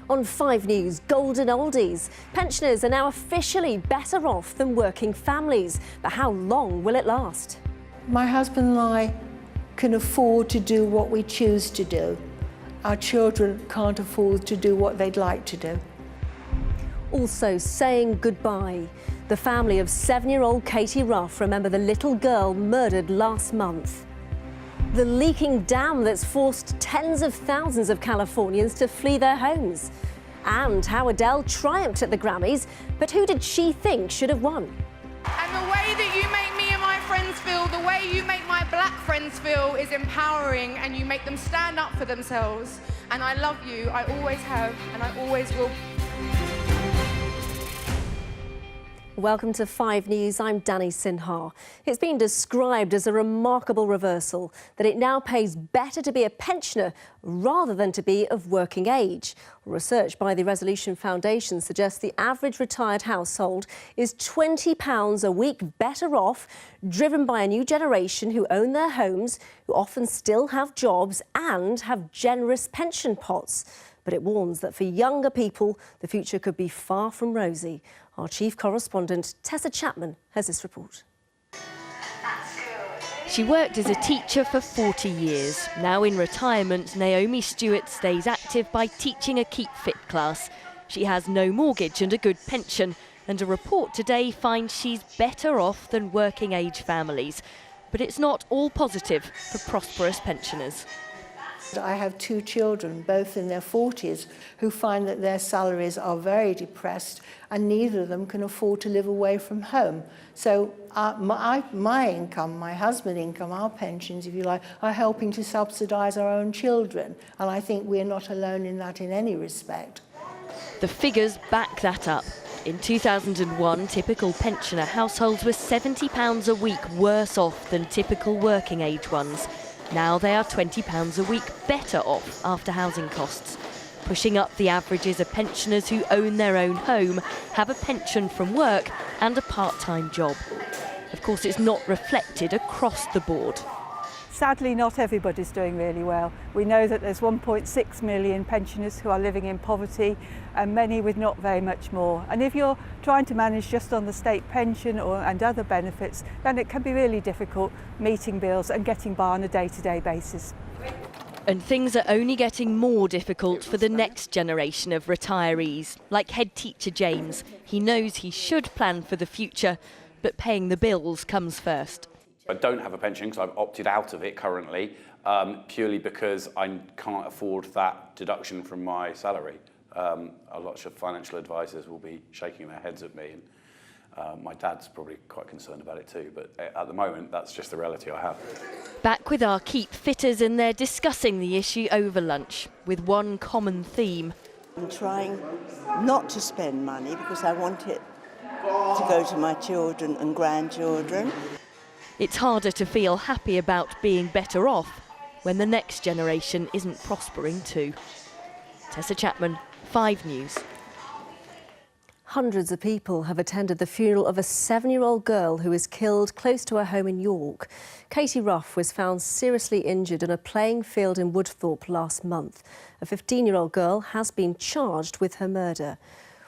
On 5 News, golden oldies. Pensioners are now officially better off than working families. But how long will it last? My husband and I can afford to do what we choose to do. Our children can't afford to do what they'd like to do. Also saying goodbye. The family of 7-year-old Katie Ruff remember the little girl murdered last month. The leaking dam that's forced tens of thousands of Californians to flee their homes. And how Adele triumphed at the Grammys, but who did she think should have won? And the way that you make me and my friends feel, the way you make my black friends feel is empowering, and you make them stand up for themselves. And I love you, I always have, and I always will. Welcome to 5 News, I'm Danny Sinha. It's been described as a remarkable reversal, that it now pays better to be a pensioner rather than to be of working age. Research by the Resolution Foundation suggests the average retired household is £20 a week better off, driven by a new generation who own their homes, who often still have jobs and have generous pension pots. But it warns that for younger people, the future could be far from rosy. Our chief correspondent, Tessa Chapman, has this report. She worked as a teacher for 40 years. Now in retirement, Naomi Stewart stays active by teaching a Keep Fit class. She has no mortgage and a good pension, and a report today finds she's better off than working age families. But it's not all positive for prosperous pensioners. I have 2 children, both in their 40s, who find that their salaries are very depressed and neither of them can afford to live away from home. So my income, my husband's income, our pensions, if you like, are helping to subsidise our own children. And I think we're not alone in that in any respect. The figures back that up. In 2001, typical pensioner households were £70 a week worse off than typical working age ones. Now they are £20 a week better off after housing costs, pushing up the averages of pensioners who own their own home, have a pension from work and a part-time job. Of course, it's not reflected across the board. Sadly, not everybody's doing really well. We know that there's 1.6 million pensioners who are living in poverty and many with not very much more. And if you're trying to manage just on the state pension and other benefits, then it can be really difficult meeting bills and getting by on a day-to-day basis. And things are only getting more difficult for the next generation of retirees, like head teacher James. He knows he should plan for the future, but paying the bills comes first. I don't have a pension because I've opted out of it currently, purely because I can't afford that deduction from my salary. A lot of financial advisors will be shaking their heads at me, and my dad's probably quite concerned about it too, but at the moment that's just the reality I have. Back with our Keep Fitters, and they're discussing the issue over lunch with one common theme. I'm trying not to spend money because I want it to go to my children and grandchildren. It's harder to feel happy about being better off when the next generation isn't prospering too. Tessa Chapman, 5 News. Hundreds of people have attended the funeral of a 7-year-old girl who was killed close to her home in York. Katie Ruff was found seriously injured in a playing field in Woodthorpe last month. A 15-year-old girl has been charged with her murder.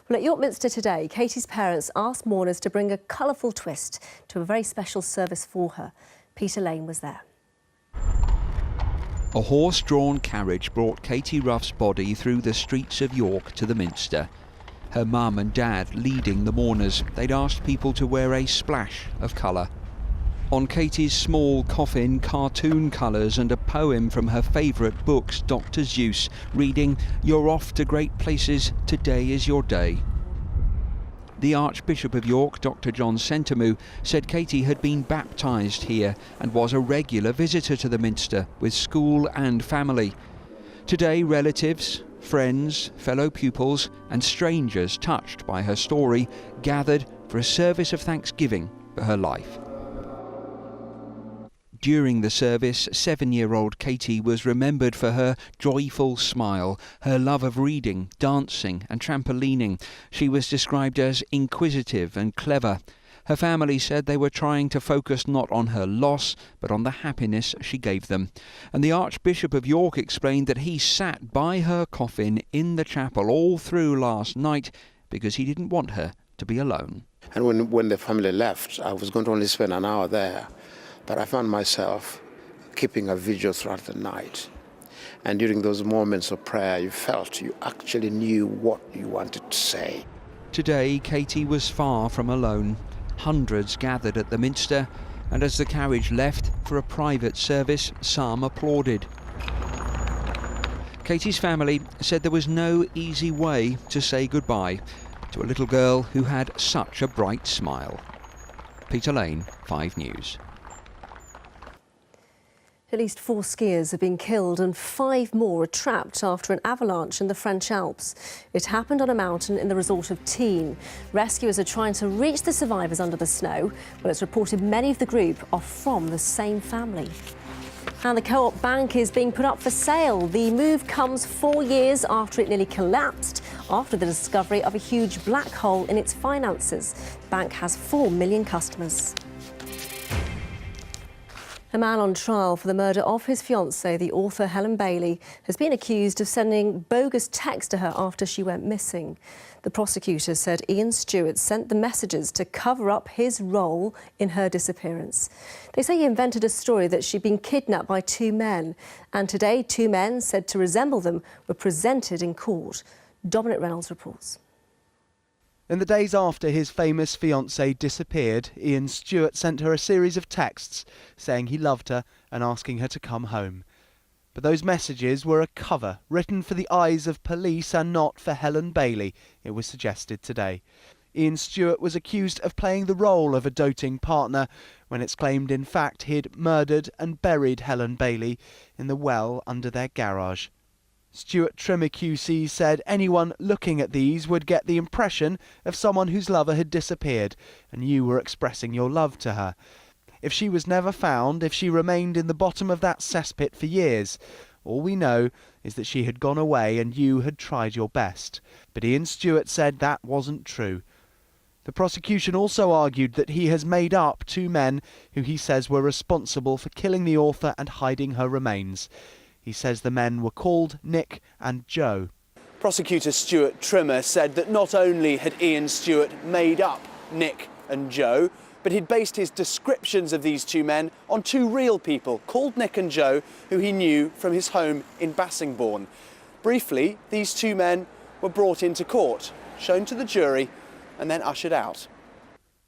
Well, at York Minster today, Katie's parents asked mourners to bring a colourful twist to a very special service for her. Peter Lane was there. A horse-drawn carriage brought Katie Ruff's body through the streets of York to the Minster. Her mum and dad leading the mourners. They'd asked people to wear a splash of colour. On Katie's small coffin, cartoon colours and a poem from her favourite books, Dr. Seuss, reading, "You're off to great places, today is your day." The Archbishop of York, Dr. John Sentamu, said Katie had been baptised here and was a regular visitor to the Minster with school and family. Today, relatives, friends, fellow pupils and strangers touched by her story gathered for a service of thanksgiving for her life. During the service, 7-year-old Katie was remembered for her joyful smile, her love of reading, dancing and trampolining. She was described as inquisitive and clever. Her family said they were trying to focus not on her loss, but on the happiness she gave them. And the Archbishop of York explained that he sat by her coffin in the chapel all through last night because he didn't want her to be alone. And when the family left, I was going to only spend an hour there, but I found myself keeping a vigil throughout the night. And during those moments of prayer, you actually knew what you wanted to say. Today, Katie was far from alone. Hundreds gathered at the Minster, and as the carriage left for a private service, some applauded. Katie's family said there was no easy way to say goodbye to a little girl who had such a bright smile. Peter Lane, 5 News. At least 4 skiers have been killed and 5 more are trapped after an avalanche in the French Alps. It happened on a mountain in the resort of Tignes. Rescuers are trying to reach the survivors under the snow. Well, it's reported many of the group are from the same family. And the Co-op Bank is being put up for sale. The move comes 4 years after it nearly collapsed after the discovery of a huge black hole in its finances. The bank has 4 million customers. A man on trial for the murder of his fiancée, the author Helen Bailey, has been accused of sending bogus texts to her after she went missing. The prosecutor said Ian Stewart sent the messages to cover up his role in her disappearance. They say he invented a story that she'd been kidnapped by 2 men, and today 2 men said to resemble them were presented in court. Dominic Reynolds reports. In the days after his famous fiancée disappeared, Ian Stewart sent her a series of texts saying he loved her and asking her to come home. But those messages were a cover written for the eyes of police and not for Helen Bailey, it was suggested today. Ian Stewart was accused of playing the role of a doting partner when it's claimed in fact he'd murdered and buried Helen Bailey in the well under their garage. Stuart Trimmer QC said anyone looking at these would get the impression of someone whose lover had disappeared and you were expressing your love to her. If she was never found, if she remained in the bottom of that cesspit for years, all we know is that she had gone away and you had tried your best. But Ian Stewart said that wasn't true. The prosecution also argued that he has made up 2 men who he says were responsible for killing the author and hiding her remains. He says the men were called Nick and Joe. Prosecutor Stuart Trimmer said that not only had Ian Stewart made up Nick and Joe, but he'd based his descriptions of these 2 men on 2 real people called Nick and Joe who he knew from his home in Bassingbourn. Briefly, these 2 men were brought into court, shown to the jury and then ushered out.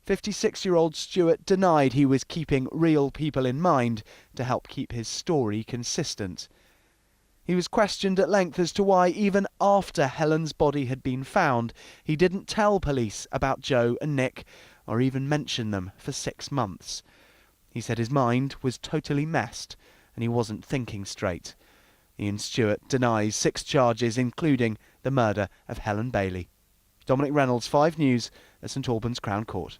56-year-old Stewart denied he was keeping real people in mind to help keep his story consistent. He was questioned at length as to why, even after Helen's body had been found, he didn't tell police about Joe and Nick, or even mention them for 6 months. He said his mind was totally messed, and he wasn't thinking straight. Ian Stewart denies 6 charges, including the murder of Helen Bailey. Dominic Reynolds, 5 News, at St Albans Crown Court.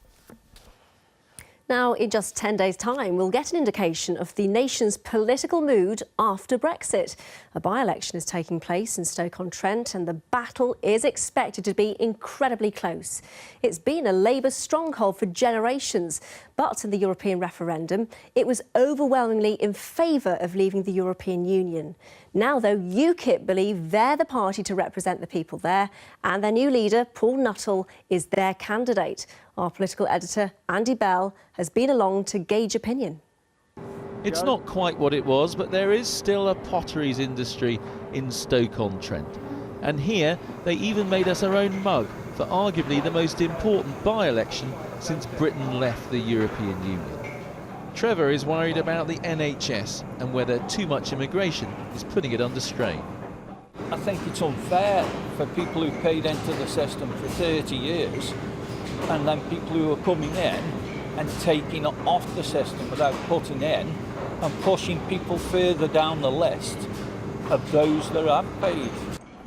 Now, in just 10 days' time, we'll get an indication of the nation's political mood after Brexit. A by-election is taking place in Stoke-on-Trent and the battle is expected to be incredibly close. It's been a Labour stronghold for generations, but in the European referendum, it was overwhelmingly in favour of leaving the European Union. Now, though, UKIP believe they're the party to represent the people there, and their new leader, Paul Nuttall, is their candidate. Our political editor, Andy Bell, has been along to gauge opinion. It's not quite what it was, but there is still a potteries industry in Stoke-on-Trent. And here, they even made us our own mug for arguably the most important by-election since Britain left the European Union. Trevor is worried about the NHS and whether too much immigration is putting it under strain. I think it's unfair for people who paid into the system for 30 years and then people who are coming in and taking it off the system without putting in and pushing people further down the list of those that have paid.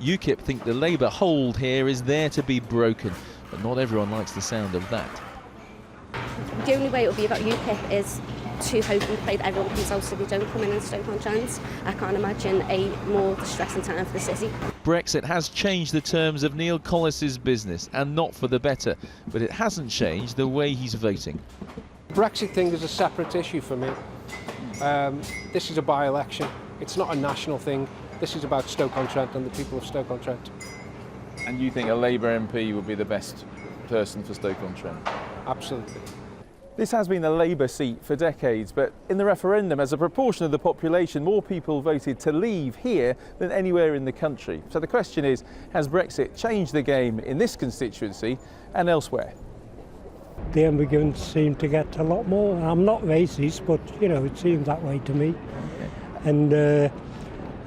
UKIP think the Labour hold here is there to be broken, but not everyone likes the sound of that. The only way it will be about UKIP is to hope and pray that everyone comes out so they don't come in and Stoke-on-Trent. I can't imagine a more distressing time for the city. Brexit has changed the terms of Neil Collis's business, and not for the better, but it hasn't changed the way he's voting. The Brexit thing is a separate issue for me. This is a by-election. It's not a national thing. This is about Stoke-on-Trent and the people of Stoke-on-Trent. And you think a Labour MP would be the best person for Stoke-on-Trent? Absolutely. This has been a Labour seat for decades, but in the referendum, as a proportion of the population, more people voted to leave here than anywhere in the country. So the question is, has Brexit changed the game in this constituency and elsewhere? The immigrants seem to get a lot more. I'm not racist, but, you know, it seems that way to me. And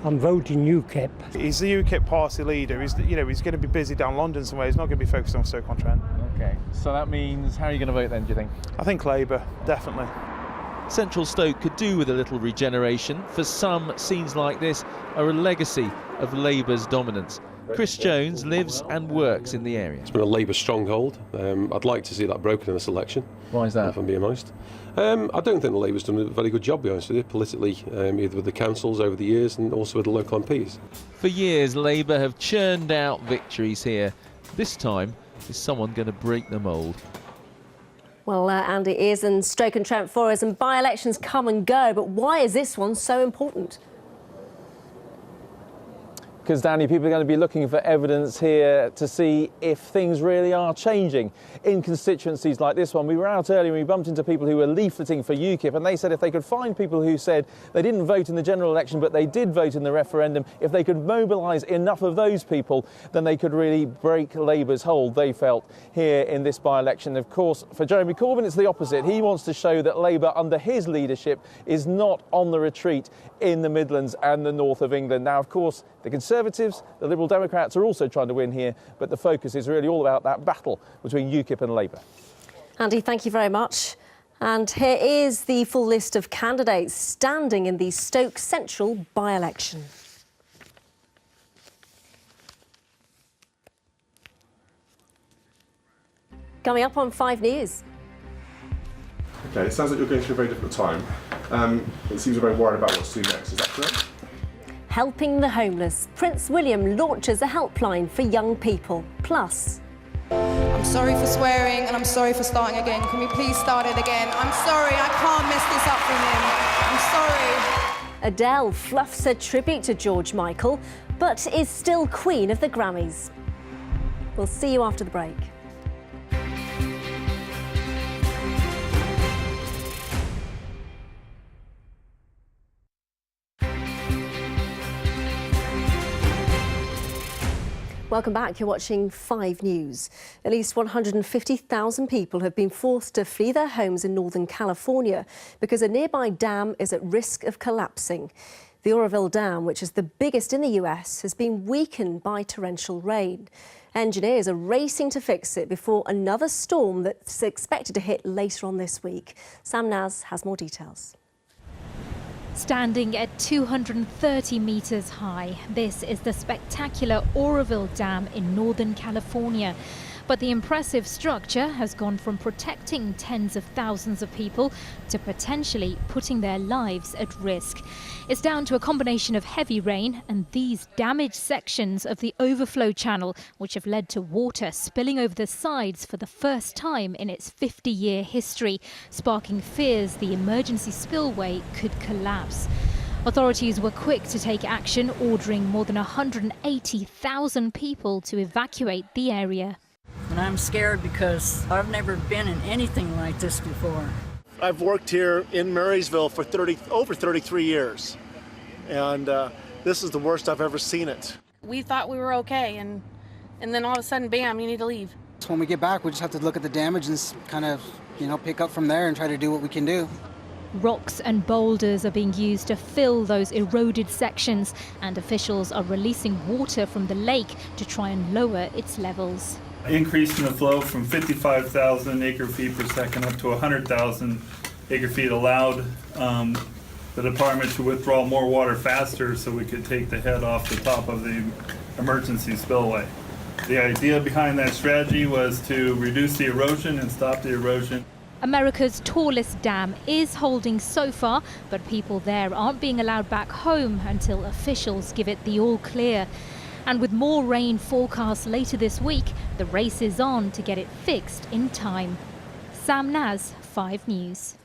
I'm voting UKIP. He's the UKIP party leader. He's going to be busy down London somewhere. He's not going to be focused on Stoke-on-Trent. Okay, so that means, how are you going to vote then, do you think? I think Labour, definitely. Central Stoke could do with a little regeneration. For some, scenes like this are a legacy of Labour's dominance. Chris Jones lives and works in the area. It's been a Labour stronghold. I'd like to see that broken in this election. Why is that? If I'm being honest. I don't think the Labour's done a very good job, to be honest with you, politically, either with the councils over the years and also with the local MPs. For years, Labour have churned out victories here. This time, is someone going to break the mould? Well, and it is, and Stoke-on-Trent for us, and by-elections come and go, but why is this one so important? Because, Danny, people are going to be looking for evidence here to see if things really are changing in constituencies like this one. We were out earlier and we bumped into people who were leafleting for UKIP, and they said if they could find people who said they didn't vote in the general election but they did vote in the referendum, if they could mobilise enough of those people, then they could really break Labour's hold, they felt, here in this by-election. Of course, for Jeremy Corbyn, it's the opposite. He wants to show that Labour, under his leadership, is not on the retreat in the Midlands and the north of England. Now, of course, the Conservatives, the Liberal Democrats are also trying to win here, but the focus is really all about that battle between UKIP and Labour. Andy, thank you very much. And here is the full list of candidates standing in the Stoke Central by-election. Coming up on 5 News. OK, it sounds like you're going through a very difficult time. It seems you're very worried about what to do next, is that correct? Helping the homeless. Prince William launches a helpline for young people. Plus, I'm sorry for swearing and I'm sorry for starting again. Can we please start it again? I'm sorry, I can't mess this up for him. I'm sorry. Adele fluffs a tribute to George Michael, but is still Queen of the Grammys. We'll see you after the break. Welcome back. You're watching 5 News. At least 150,000 people have been forced to flee their homes in Northern California because a nearby dam is at risk of collapsing. The Oroville Dam, which is the biggest in the US, has been weakened by torrential rain. Engineers are racing to fix it before another storm that's expected to hit later on this week. Sam Naz has more details. Standing at 230 metres high, this is the spectacular Oroville Dam in Northern California. But the impressive structure has gone from protecting tens of thousands of people to potentially putting their lives at risk. It's down to a combination of heavy rain and these damaged sections of the overflow channel, which have led to water spilling over the sides for the first time in its 50-year history, sparking fears the emergency spillway could collapse. Authorities were quick to take action, ordering more than 180,000 people to evacuate the area. And I'm scared because I've never been in anything like this before. I've worked here in Marysville for over 33 years, and this is the worst I've ever seen it. We thought we were okay, and then all of a sudden, bam, you need to leave. So when we get back, we just have to look at the damage and kind of, pick up from there and try to do what we can do. Rocks and boulders are being used to fill those eroded sections, and officials are releasing water from the lake to try and lower its levels. Increasing the flow from 55,000 acre-feet per second up to 100,000 acre-feet allowed the department to withdraw more water faster so we could take the head off the top of the emergency spillway. The idea behind that strategy was to reduce the erosion and stop the erosion. America's tallest dam is holding so far, but people there aren't being allowed back home until officials give it the all clear. And with more rain forecast later this week, the race is on to get it fixed in time. Sam Naz, 5 News.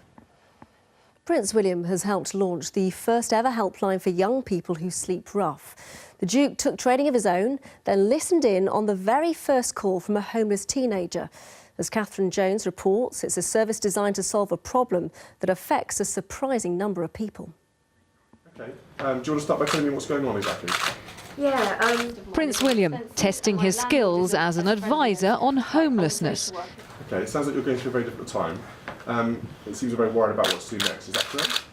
Prince William has helped launch the first ever helpline for young people who sleep rough. The Duke took training of his own, then listened in on the very first call from a homeless teenager. As Catherine Jones reports, it's a service designed to solve a problem that affects a surprising number of people. Okay. Do you want to start by telling me what's going on exactly? Prince William testing his skills as an advisor on homelessness. Okay, it sounds like you're going through a very difficult time. It seems you're very worried about what to do next, is that correct?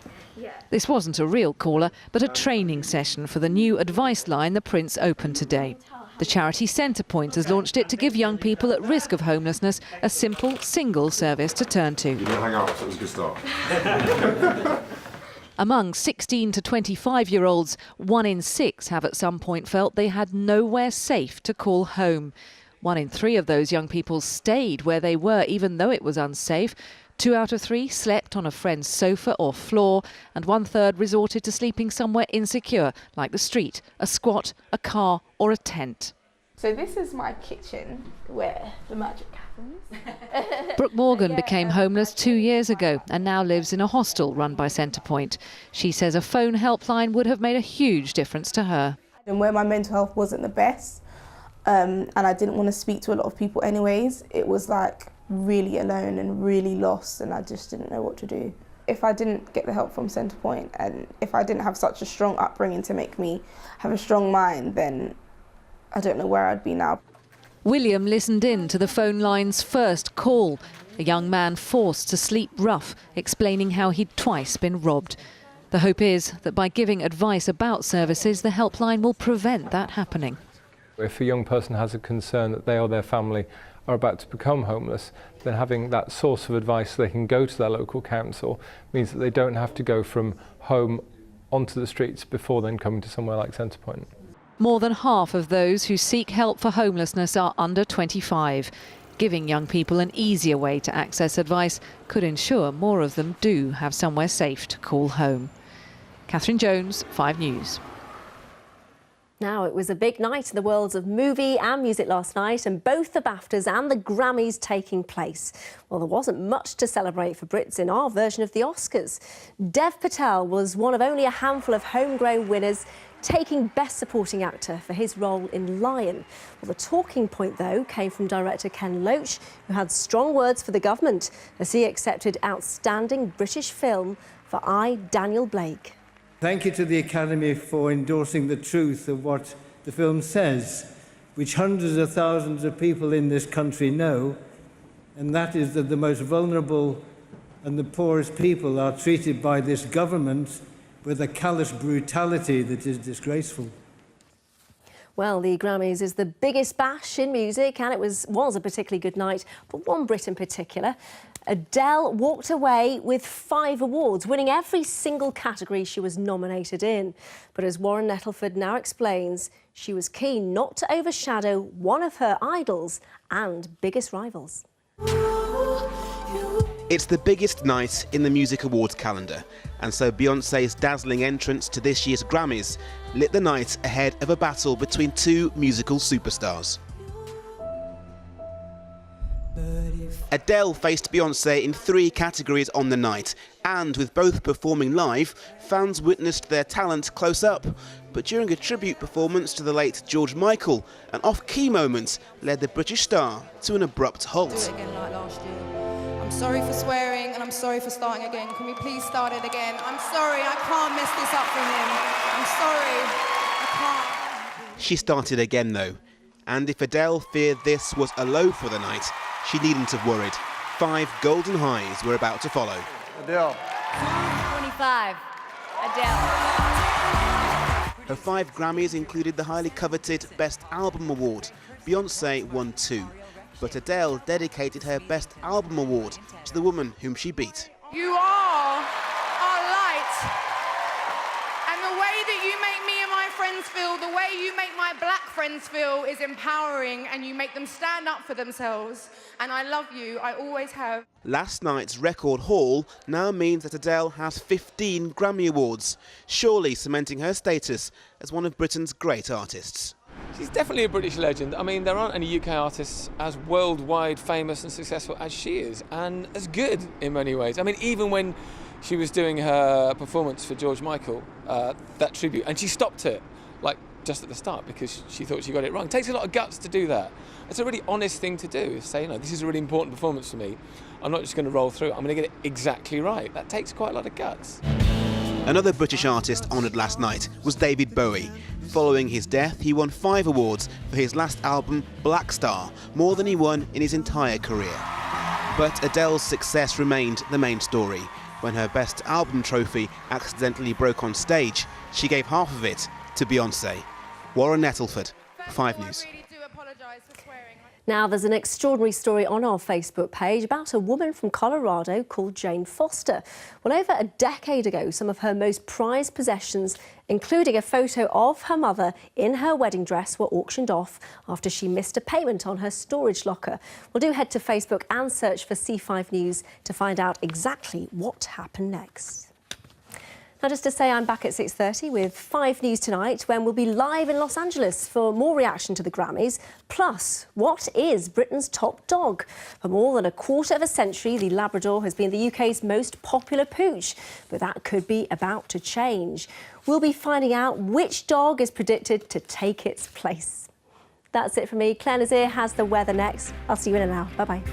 This wasn't a real caller, but a training session for the new advice line the Prince opened today. The charity Centrepoint has launched it to give young people at risk of homelessness a simple, single service to turn to. You didn't hang up, so it was a good start. Among 16 to 25-year-olds, 1 in 6 have at some point felt they had nowhere safe to call home. 1 in 3 of those young people stayed where they were even though it was unsafe. 2 out of 3 slept on a friend's sofa or floor, and 1/3 resorted to sleeping somewhere insecure, like the street, a squat, a car or a tent. So this is my kitchen where the magic happens. Brooke Morgan became homeless 2 years ago and now lives in a hostel run by Centrepoint. She says a phone helpline would have made a huge difference to her. And where my mental health wasn't the best, and I didn't want to speak to a lot of people anyways, it was like really alone and really lost, and I just didn't know what to do. If I didn't get the help from Centrepoint, and if I didn't have such a strong upbringing to make me have a strong mind, then I don't know where I'd be now. William listened in to the phone line's first call, a young man forced to sleep rough, explaining how he'd twice been robbed. The hope is that by giving advice about services, the helpline will prevent that happening. If a young person has a concern that they or their family are about to become homeless, then having that source of advice so they can go to their local council means that they don't have to go from home onto the streets before then coming to somewhere like Centrepoint. More than half of those who seek help for homelessness are under 25. Giving young people an easier way to access advice could ensure more of them do have somewhere safe to call home. Catherine Jones, 5 News. Now, it was a big night in the worlds of movie and music last night, and both the Baftas and the Grammys taking place. Well, there wasn't much to celebrate for Brits in our version of the Oscars. Dev Patel was one of only a handful of homegrown winners, taking Best Supporting Actor for his role in Lion. Well, the talking point, though, came from director Ken Loach, who had strong words for the government as he accepted Outstanding British Film for I, Daniel Blake. Thank you to the Academy for endorsing the truth of what the film says, which hundreds of thousands of people in this country know, and that is that the most vulnerable and the poorest people are treated by this government with a callous brutality that is disgraceful. Well, the Grammys is the biggest bash in music, and it was a particularly good night for one Brit in particular. Adele walked away with 5 awards, winning every single category she was nominated in. But as Warren Nettleford now explains, she was keen not to overshadow one of her idols and biggest rivals. It's the biggest night in the Music Awards calendar, and so Beyoncé's dazzling entrance to this year's Grammys lit the night ahead of a battle between 2 musical superstars. Adele faced Beyoncé in 3 categories on the night, and with both performing live, fans witnessed their talent close up. But during a tribute performance to the late George Michael, an off-key moment led the British star to an abrupt halt. Do it again like last year. I'm sorry for swearing and I'm sorry for starting again. Can we please start it again? I'm sorry, I can't mess this up for him. I'm sorry, I can't. She started again though, and if Adele feared this was a low for the night, she needn't have worried. 5 golden highs were about to follow. Adele. 25. Adele. Her 5 Grammys included the highly coveted Best Album Award. Beyoncé won 2, but Adele dedicated her Best Album Award to the woman whom she beat. You are our light. And the way that you make me and my friends feel, the way you make my black friends feel is empowering, and you make them stand up for themselves. And I love you, I always have. Last night's record haul now means that Adele has 15 Grammy Awards, surely cementing her status as one of Britain's great artists. She's definitely a British legend. I mean, there aren't any UK artists as worldwide famous and successful as she is, and as good in many ways. I mean, even when she was doing her performance for George Michael, that tribute, and she stopped it, like, just at the start because she thought she got it wrong. It takes a lot of guts to do that. It's a really honest thing to do, is say, you know, this is a really important performance for me. I'm not just going to roll through it, I'm going to get it exactly right. That takes quite a lot of guts. Another British artist honoured last night was David Bowie. Following his death, he won 5 awards for his last album, Black Star, more than he won in his entire career. But Adele's success remained the main story. When her Best Album trophy accidentally broke on stage, she gave half of it to Beyoncé. Warren Nettleford, 5 News. Now, there's an extraordinary story on our Facebook page about a woman from Colorado called Jane Foster. Well, over a decade ago, some of her most prized possessions, including a photo of her mother in her wedding dress, were auctioned off after she missed a payment on her storage locker. Well, do head to Facebook and search for C5 News to find out exactly what happened next. Now, just to say, I'm back at 6:30 with 5 News tonight, when we'll be live in Los Angeles for more reaction to the Grammys. Plus, what is Britain's top dog? For more than a quarter of a century, the Labrador has been the UK's most popular pooch, but that could be about to change. We'll be finding out which dog is predicted to take its place. That's it for me. Claire Nazir has the weather next. I'll see you in an hour. Bye-bye.